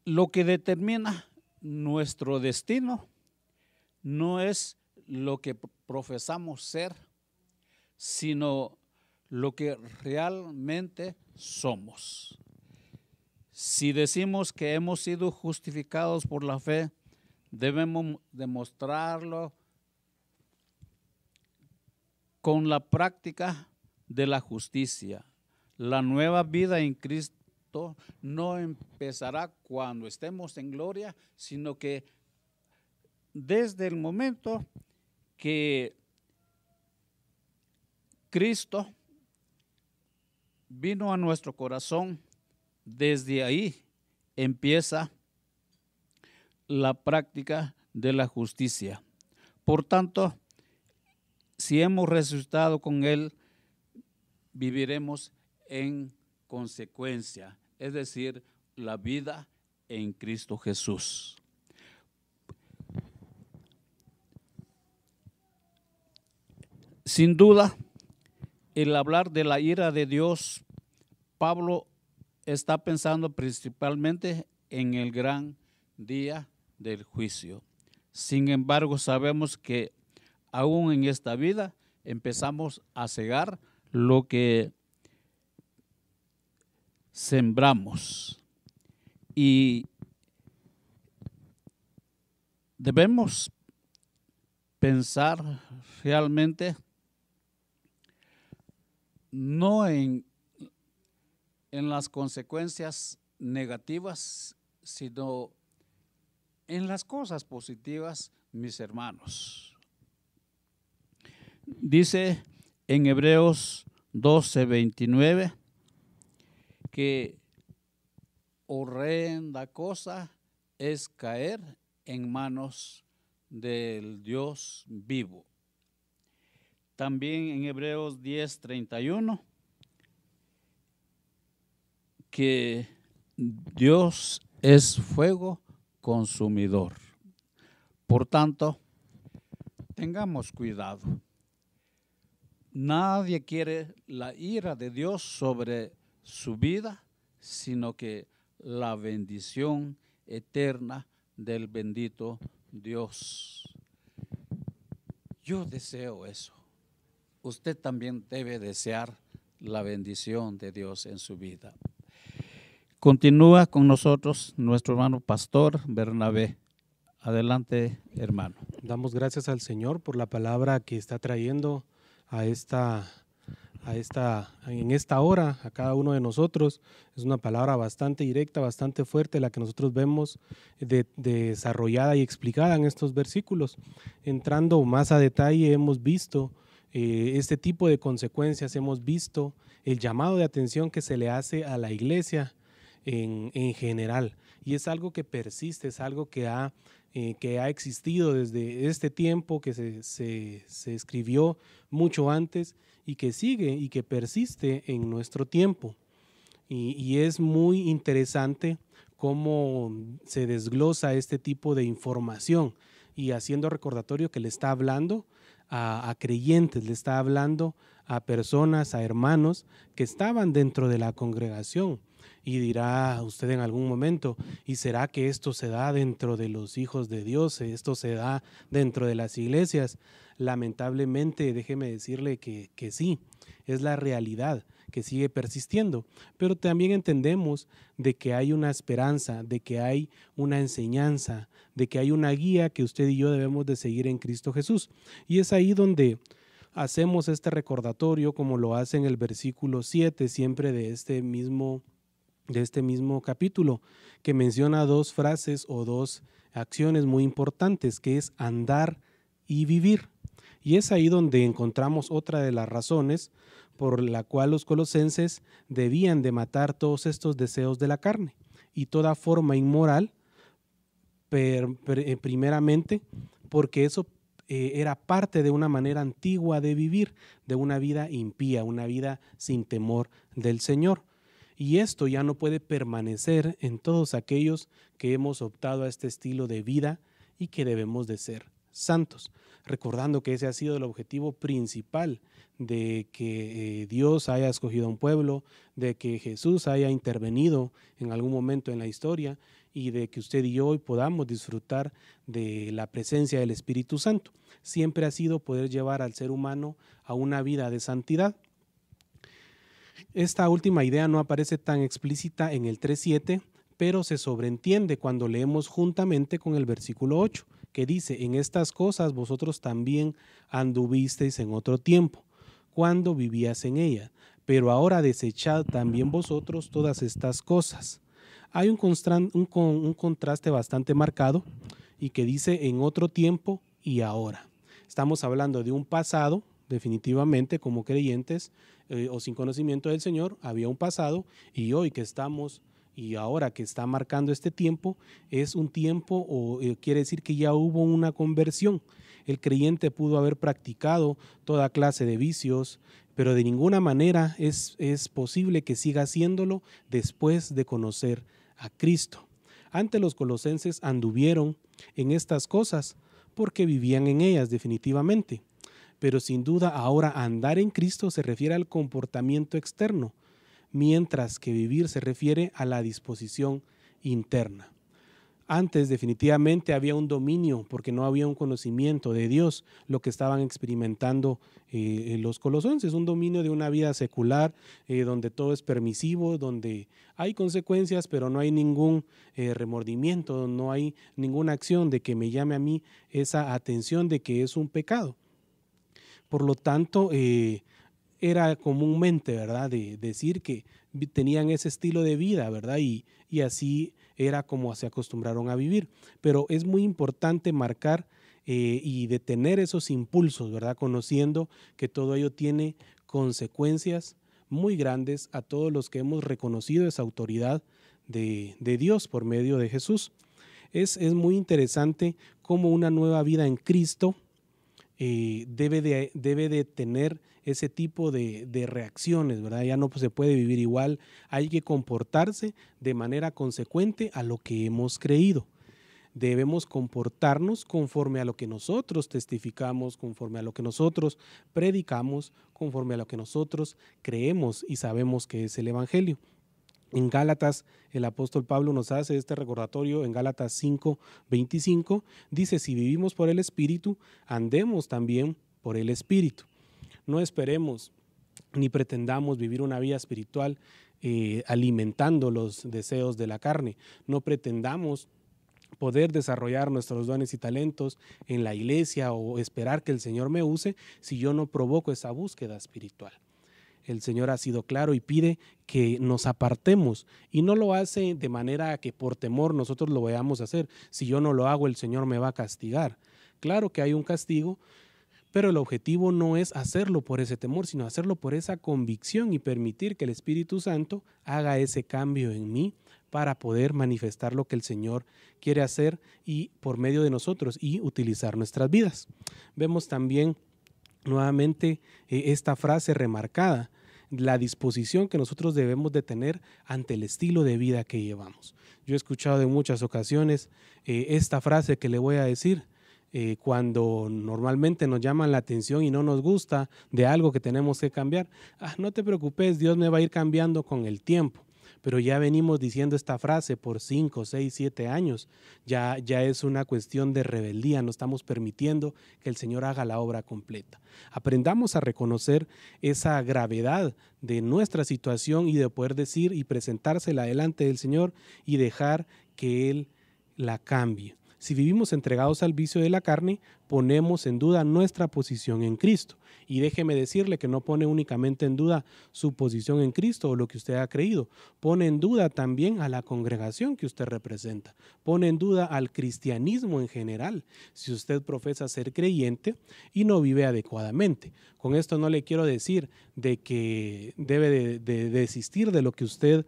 Speaker 3: lo que determina nuestro destino no es lo que profesamos ser, sino lo que realmente somos. Si decimos que hemos sido justificados por la fe, debemos demostrarlo con la práctica de la justicia. La nueva vida en Cristo no empezará cuando estemos en gloria, sino que desde el momento que Cristo vino a nuestro corazón, desde ahí empieza la práctica de la justicia. Por tanto, si hemos resucitado con Él, viviremos en consecuencia, es decir, la vida en Cristo Jesús. Sin duda, el hablar de la ira de Dios, Pablo está pensando principalmente en el gran día del juicio. Sin embargo, sabemos que aún en esta vida empezamos a cegar lo que sembramos y debemos pensar realmente no en las consecuencias negativas, sino en las cosas positivas, mis hermanos. Dice en Hebreos 12:29 que horrenda cosa es caer en manos del Dios vivo. También en Hebreos 10:31 que Dios es fuego consumidor. Por tanto, tengamos cuidado. Nadie quiere la ira de Dios sobre su vida, sino que la bendición eterna del bendito Dios. Yo deseo eso. Usted también debe desear la bendición de Dios en su vida. Continúa con nosotros nuestro hermano pastor Bernabé. Adelante, hermano.
Speaker 4: Damos gracias al Señor por la palabra que está trayendo en esta hora a cada uno de nosotros. Es una palabra bastante directa, bastante fuerte, la que nosotros vemos desarrollada y explicada en estos versículos. Entrando más a detalle, hemos visto este tipo de consecuencias, hemos visto el llamado de atención que se le hace a la iglesia en general, y es algo que persiste, es algo que ha existido desde este tiempo, que se escribió mucho antes y que sigue y que persiste en nuestro tiempo. Y es muy interesante cómo se desglosa este tipo de información y haciendo recordatorio que le está hablando a creyentes, le está hablando a personas, a hermanos que estaban dentro de la congregación. Y dirá usted en algún momento, ¿y será que esto se da dentro de los hijos de Dios? ¿Esto se da dentro de las iglesias? Lamentablemente, déjeme decirle que sí, es la realidad que sigue persistiendo, pero también entendemos de que hay una esperanza, de que hay una enseñanza, de que hay una guía que usted y yo debemos de seguir en Cristo Jesús. Y es ahí donde hacemos este recordatorio, como lo hace en el versículo 7, siempre de este mismo capítulo, que menciona dos frases o dos acciones muy importantes, que es andar y vivir. Y es ahí donde encontramos otra de las razones por la cual los colosenses debían de matar todos estos deseos de la carne y toda forma inmoral, primeramente porque eso era parte de una manera antigua de vivir, de una vida impía, una vida sin temor del Señor. Y esto ya no puede permanecer en todos aquellos que hemos optado a este estilo de vida y que debemos de ser santos, recordando que ese ha sido el objetivo principal de que Dios haya escogido a un pueblo, de que Jesús haya intervenido en algún momento en la historia y de que usted y yo hoy podamos disfrutar de la presencia del Espíritu Santo. Siempre ha sido poder llevar al ser humano a una vida de santidad. Esta última idea no aparece tan explícita en el 3.7, pero se sobreentiende cuando leemos juntamente con el versículo 8, que dice: en estas cosas vosotros también anduvisteis en otro tiempo, cuando vivías en ellas, pero ahora desechad también vosotros todas estas cosas. Hay un contraste bastante marcado y que dice en otro tiempo y ahora. Estamos hablando de un pasado, definitivamente como creyentes o sin conocimiento del Señor, había un pasado, y hoy que estamos y ahora que está marcando este tiempo, es un tiempo o quiere decir que ya hubo una conversión. El creyente pudo haber practicado toda clase de vicios, pero de ninguna manera es posible que siga haciéndolo después de conocer a Cristo. Antes los colosenses anduvieron en estas cosas porque vivían en ellas definitivamente, pero sin duda ahora andar en Cristo se refiere al comportamiento externo, mientras que vivir se refiere a la disposición interna. Antes definitivamente había un dominio porque no había un conocimiento de Dios, lo que estaban experimentando los colosenses, un dominio de una vida secular donde todo es permisivo, donde hay consecuencias pero no hay ningún remordimiento, no hay ninguna acción de que me llame a mí esa atención de que es un pecado. Por lo tanto, era comúnmente, ¿verdad?, de decir que tenían ese estilo de vida, ¿verdad? Y así era como se acostumbraron a vivir. Pero es muy importante marcar y detener esos impulsos, ¿verdad? Conociendo que todo ello tiene consecuencias muy grandes a todos los que hemos reconocido esa autoridad de Dios por medio de Jesús. Es muy interesante cómo una nueva vida en Cristo debe de tener ese tipo de reacciones, ¿verdad? Ya no se puede vivir igual, hay que comportarse de manera consecuente a lo que hemos creído. Debemos comportarnos conforme a lo que nosotros testificamos, conforme a lo que nosotros predicamos, conforme a lo que nosotros creemos y sabemos que es el Evangelio. En Gálatas, el apóstol Pablo nos hace este recordatorio en Gálatas 5:25, dice: si vivimos por el Espíritu, andemos también por el Espíritu. No esperemos ni pretendamos vivir una vida espiritual alimentando los deseos de la carne. No pretendamos poder desarrollar nuestros dones y talentos en la iglesia o esperar que el Señor me use si yo no provoco esa búsqueda espiritual. El Señor ha sido claro y pide que nos apartemos, y no lo hace de manera que por temor nosotros lo vayamos a hacer. Si yo no lo hago, el Señor me va a castigar. Claro que hay un castigo, pero el objetivo no es hacerlo por ese temor, sino hacerlo por esa convicción y permitir que el Espíritu Santo haga ese cambio en mí para poder manifestar lo que el Señor quiere hacer y por medio de nosotros y utilizar nuestras vidas. Vemos también nuevamente esta frase remarcada la disposición que nosotros debemos de tener ante el estilo de vida que llevamos. Yo he escuchado en muchas ocasiones esta frase que le voy a decir, cuando normalmente nos llaman la atención y no nos gusta de algo que tenemos que cambiar. No te preocupes, Dios me va a ir cambiando con el tiempo. Pero ya venimos diciendo esta frase por 5, 6, 7 años. Ya es una cuestión de rebeldía, no estamos permitiendo que el Señor haga la obra completa. Aprendamos a reconocer esa gravedad de nuestra situación y de poder decir y presentársela delante del Señor y dejar que Él la cambie. Si vivimos entregados al vicio de la carne, ponemos en duda nuestra posición en Cristo. Y déjeme decirle que no pone únicamente en duda su posición en Cristo o lo que usted ha creído, pone en duda también a la congregación que usted representa, pone en duda al cristianismo en general, si usted profesa ser creyente y no vive adecuadamente. Con esto no le quiero decir de que debe de desistir de lo que usted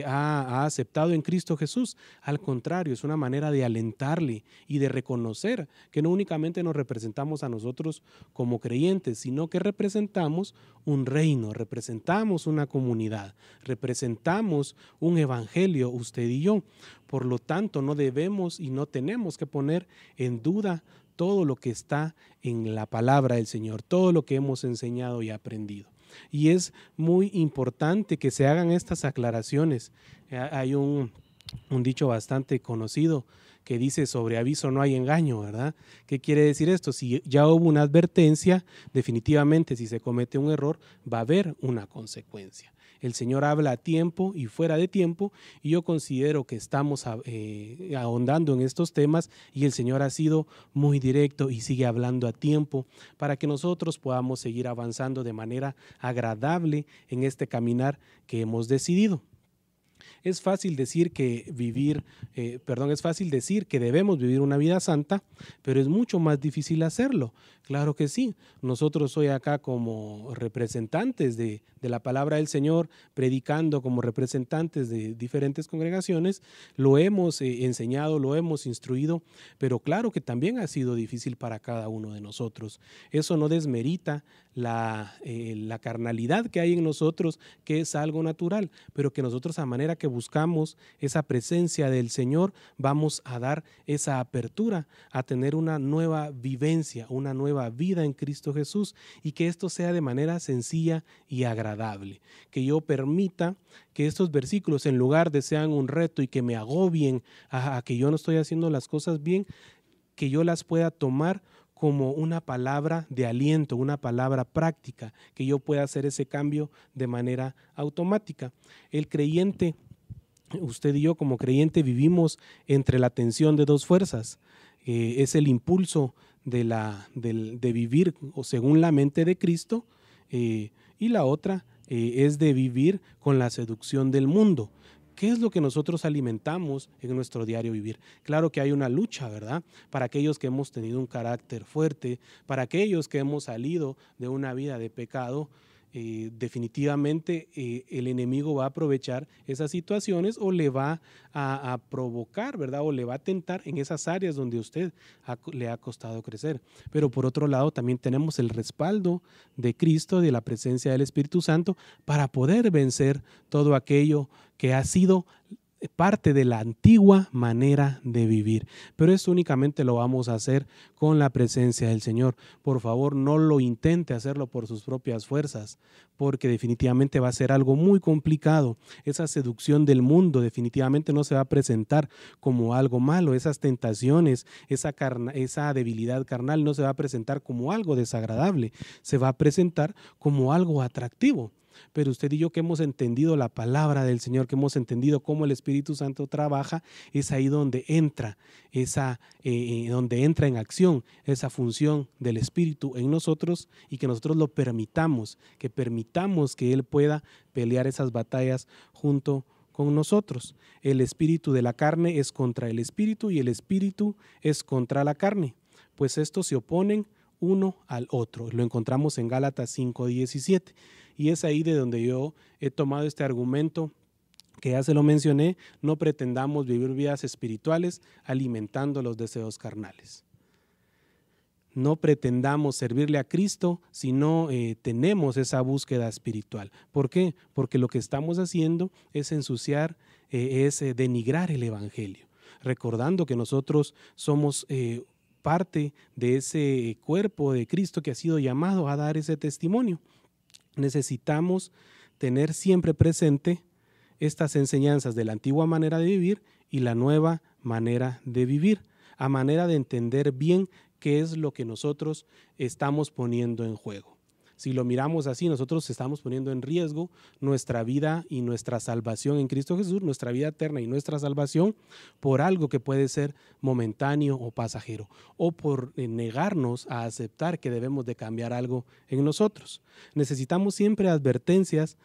Speaker 4: ha aceptado en Cristo Jesús. Al contrario, es una manera de alentarle y de reconocer que no únicamente nos representamos a nosotros como creyentes, sino que representamos un reino, representamos una comunidad, representamos un evangelio, usted y yo. Por lo tanto, no debemos y no tenemos que poner en duda todo lo que está en la palabra del Señor, todo lo que hemos enseñado y aprendido. Y es muy importante que se hagan estas aclaraciones. Hay un dicho bastante conocido que dice: sobre aviso no hay engaño, ¿verdad? ¿Qué quiere decir esto? Si ya hubo una advertencia, definitivamente si se comete un error va a haber una consecuencia. El Señor habla a tiempo y fuera de tiempo, y yo considero que estamos ahondando en estos temas y el Señor ha sido muy directo y sigue hablando a tiempo para que nosotros podamos seguir avanzando de manera agradable en este caminar que hemos decidido. Es fácil decir que es fácil decir que debemos vivir una vida santa, pero es mucho más difícil hacerlo. Claro que sí. Nosotros hoy acá como representantes de la palabra del Señor, predicando como representantes de diferentes congregaciones, lo hemos enseñado, lo hemos instruido, pero claro que también ha sido difícil para cada uno de nosotros. Eso no desmerita la carnalidad que hay en nosotros, que es algo natural, pero que nosotros a manera que buscamos esa presencia del Señor, vamos a dar esa apertura a tener una nueva vivencia, una nueva vida en Cristo Jesús, y que esto sea de manera sencilla y agradable. Que yo permita que estos versículos, en lugar de sean un reto y que me agobien a que yo no estoy haciendo las cosas bien, que yo las pueda tomar como una palabra de aliento, una palabra práctica, que yo pueda hacer ese cambio de manera automática. El creyente, usted y yo como creyente, vivimos entre la tensión de dos fuerzas. Es el impulso de vivir según la mente de Cristo, y la otra es de vivir con la seducción del mundo. ¿Qué es lo que nosotros alimentamos en nuestro diario vivir? Claro que hay una lucha, ¿verdad? Para aquellos que hemos tenido un carácter fuerte, para aquellos que hemos salido de una vida de pecado, definitivamente el enemigo va a aprovechar esas situaciones o le va a provocar, ¿verdad? O le va a tentar en esas áreas donde usted le ha costado crecer. Pero por otro lado también tenemos el respaldo de Cristo, de la presencia del Espíritu Santo, para poder vencer todo aquello que ha sido parte de la antigua manera de vivir. Pero esto únicamente lo vamos a hacer con la presencia del Señor. Por favor, no lo intente hacerlo por sus propias fuerzas, porque definitivamente va a ser algo muy complicado. Esa seducción del mundo definitivamente no se va a presentar como algo malo. Esas tentaciones, esa debilidad carnal no se va a presentar como algo desagradable. Se va a presentar como algo atractivo. Pero usted y yo, que hemos entendido la palabra del Señor, que hemos entendido cómo el Espíritu Santo trabaja, es ahí donde entra en acción esa función del Espíritu en nosotros, y que nosotros lo permitamos, que Él pueda pelear esas batallas junto con nosotros. El espíritu de la carne es contra el Espíritu y el Espíritu es contra la carne, pues estos se oponen uno al otro. Lo encontramos en Gálatas 5:17. Y es ahí de donde yo he tomado este argumento que ya se lo mencioné: no pretendamos vivir vidas espirituales alimentando los deseos carnales. no pretendamos servirle a Cristo si no tenemos esa búsqueda espiritual. ¿Por qué? Porque lo que estamos haciendo es ensuciar, es denigrar el Evangelio, recordando que nosotros somos parte de ese cuerpo de Cristo que ha sido llamado a dar ese testimonio. Necesitamos tener siempre presente estas enseñanzas de la antigua manera de vivir y la nueva manera de vivir, a manera de entender bien qué es lo que nosotros estamos poniendo en juego. Si lo miramos así, nosotros estamos poniendo en riesgo nuestra vida y nuestra salvación en Cristo Jesús, nuestra vida eterna y nuestra salvación, por algo que puede ser momentáneo o pasajero, o por negarnos a aceptar que debemos de cambiar algo en nosotros. Necesitamos siempre advertencias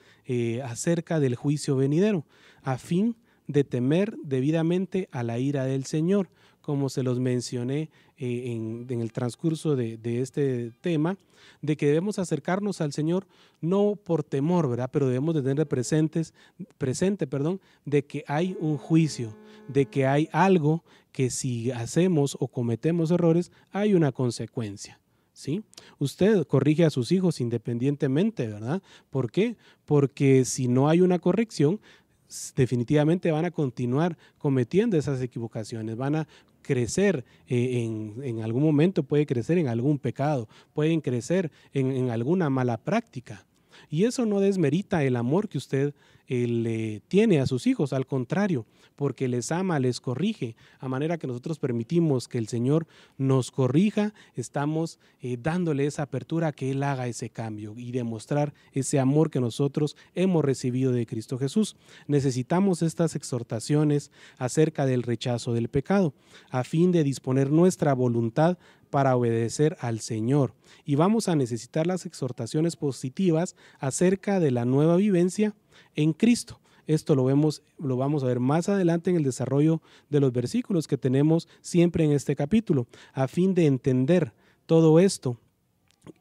Speaker 4: acerca del juicio venidero, a fin de temer debidamente a la ira del Señor, como se los mencioné en el transcurso de este tema, de que debemos acercarnos al Señor no por temor, ¿verdad? Pero debemos de tener presente, de que hay un juicio, de que hay algo que si hacemos o cometemos errores, hay una consecuencia. ¿Sí? Usted corrige a sus hijos independientemente, ¿verdad? ¿Por qué? Porque si no hay una corrección, definitivamente van a continuar cometiendo esas equivocaciones, van a crecer en algún momento, puede crecer en algún pecado, pueden crecer en alguna mala práctica. Y eso no desmerita el amor que usted le tiene a sus hijos, al contrario, porque les ama, les corrige, a manera que nosotros permitimos que el Señor nos corrija, estamos dándole esa apertura a que Él haga ese cambio y demostrar ese amor que nosotros hemos recibido de Cristo Jesús. Necesitamos estas exhortaciones acerca del rechazo del pecado, a fin de disponer nuestra voluntad para obedecer al Señor. Y vamos a necesitar las exhortaciones positivas acerca de la nueva vivencia en Cristo. Esto lo vamos a ver más adelante en el desarrollo de los versículos que tenemos siempre en este capítulo, a fin de entender todo esto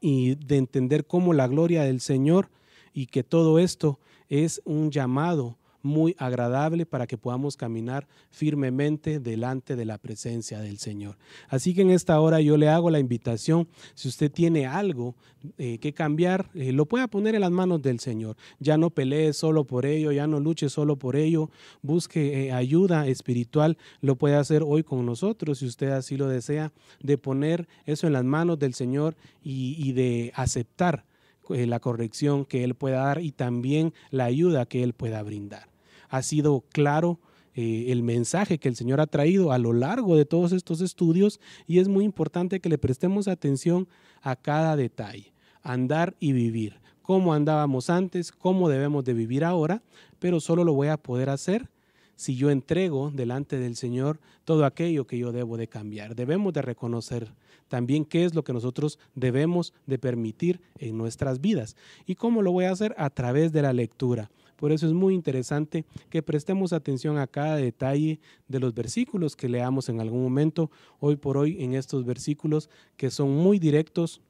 Speaker 4: y de entender cómo la gloria del Señor y que todo esto es un llamado muy agradable para que podamos caminar firmemente delante de la presencia del Señor. Así que en esta hora yo le hago la invitación, si usted tiene algo que cambiar, lo pueda poner en las manos del Señor. Ya no pelee solo por ello, ya no luche solo por ello, busque ayuda espiritual, lo puede hacer hoy con nosotros, si usted así lo desea, de poner eso en las manos del Señor y de aceptar la corrección que Él pueda dar y también la ayuda que Él pueda brindar. Ha sido claro el mensaje que el Señor ha traído a lo largo de todos estos estudios y es muy importante que le prestemos atención a cada detalle, andar y vivir, cómo andábamos antes, cómo debemos de vivir ahora, pero solo lo voy a poder hacer si yo entrego delante del Señor todo aquello que yo debo de cambiar. Debemos de reconocer también qué es lo que nosotros debemos de permitir en nuestras vidas. ¿Y cómo lo voy a hacer? A través de la lectura. Por eso es muy interesante que prestemos atención a cada detalle de los versículos que leamos en algún momento, hoy por hoy en estos versículos que son muy directos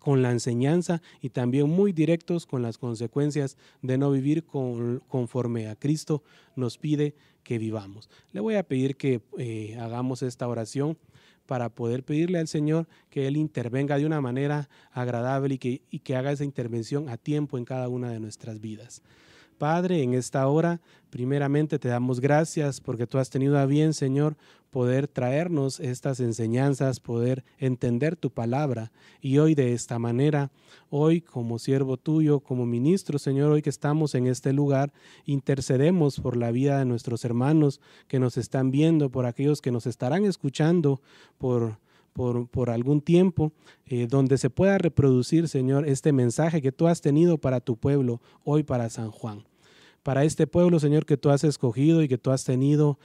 Speaker 4: con la enseñanza y también muy directos con las consecuencias de no vivir conforme a Cristo nos pide que vivamos. Le voy a pedir que hagamos esta oración para poder pedirle al Señor que Él intervenga de una manera agradable y que haga esa intervención a tiempo en cada una de nuestras vidas. Padre, en esta hora, primeramente te damos gracias porque tú has tenido a bien, Señor, poder traernos estas enseñanzas, poder entender tu palabra. Y hoy de esta manera, hoy como siervo tuyo, como ministro, Señor, hoy que estamos en este lugar, intercedemos por la vida de nuestros hermanos que nos están viendo, por aquellos que nos estarán escuchando por algún tiempo, donde se pueda reproducir, Señor, este mensaje que tú has tenido para tu pueblo, hoy para San Juan. Para este pueblo, Señor, que tú has escogido y que tú has tenido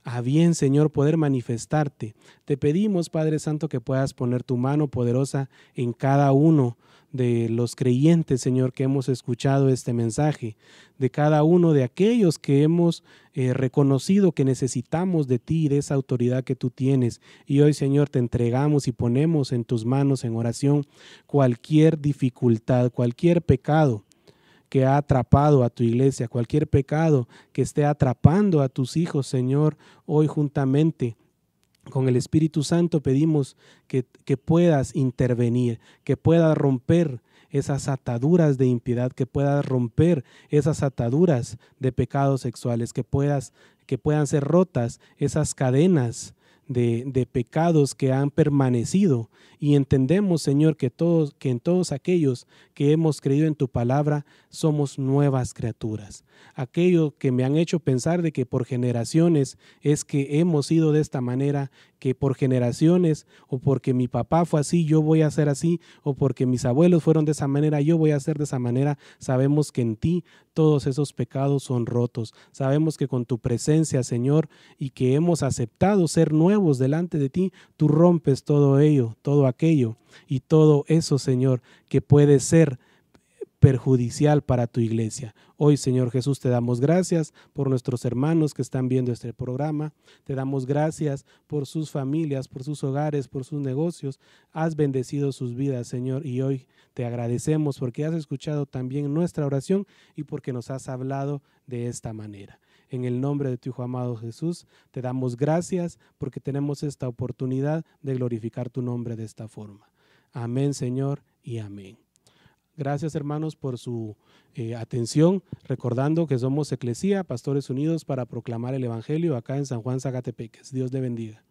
Speaker 4: a bien, Señor, poder manifestarte. Te pedimos, Padre Santo, que puedas poner tu mano poderosa en cada uno de los creyentes, Señor, que hemos escuchado este mensaje, de cada uno de aquellos que hemos reconocido que necesitamos de ti y de esa autoridad que tú tienes. Y hoy, Señor, te entregamos y ponemos en tus manos en oración cualquier dificultad, cualquier pecado que ha atrapado a tu iglesia, cualquier pecado que esté atrapando a tus hijos, Señor, hoy juntamente Con el Espíritu Santo pedimos que puedas intervenir, que puedas romper esas ataduras de impiedad, que puedas romper esas ataduras de pecados sexuales, que puedan ser rotas esas cadenas de pecados que han permanecido. Y entendemos, Señor, que en todos aquellos que hemos creído en tu palabra somos nuevas criaturas. Aquello que me han hecho pensar de que por generaciones es que hemos sido de esta manera, que por generaciones, o porque mi papá fue así, yo voy a ser así, o porque mis abuelos fueron de esa manera, yo voy a ser de esa manera. Sabemos que en ti todos esos pecados son rotos. Sabemos que con tu presencia, Señor, y que hemos aceptado ser nuevos delante de ti, tú rompes todo ello, todo aquello y todo eso, Señor, que puede ser perjudicial para tu iglesia. Hoy, Señor Jesús, te damos gracias por nuestros hermanos que están viendo este programa. Te damos gracias por sus familias, por sus hogares, por sus negocios. Has bendecido sus vidas, Señor, y hoy te agradecemos porque has escuchado también nuestra oración y porque nos has hablado de esta manera. En el nombre de tu Hijo amado Jesús, te damos gracias porque tenemos esta oportunidad de glorificar tu nombre de esta forma. Amén, Señor, y amén. Gracias, hermanos, por su atención, recordando que somos Eclesía, Pastores Unidos para proclamar el Evangelio acá en San Juan Zacatepeques. Dios te bendiga.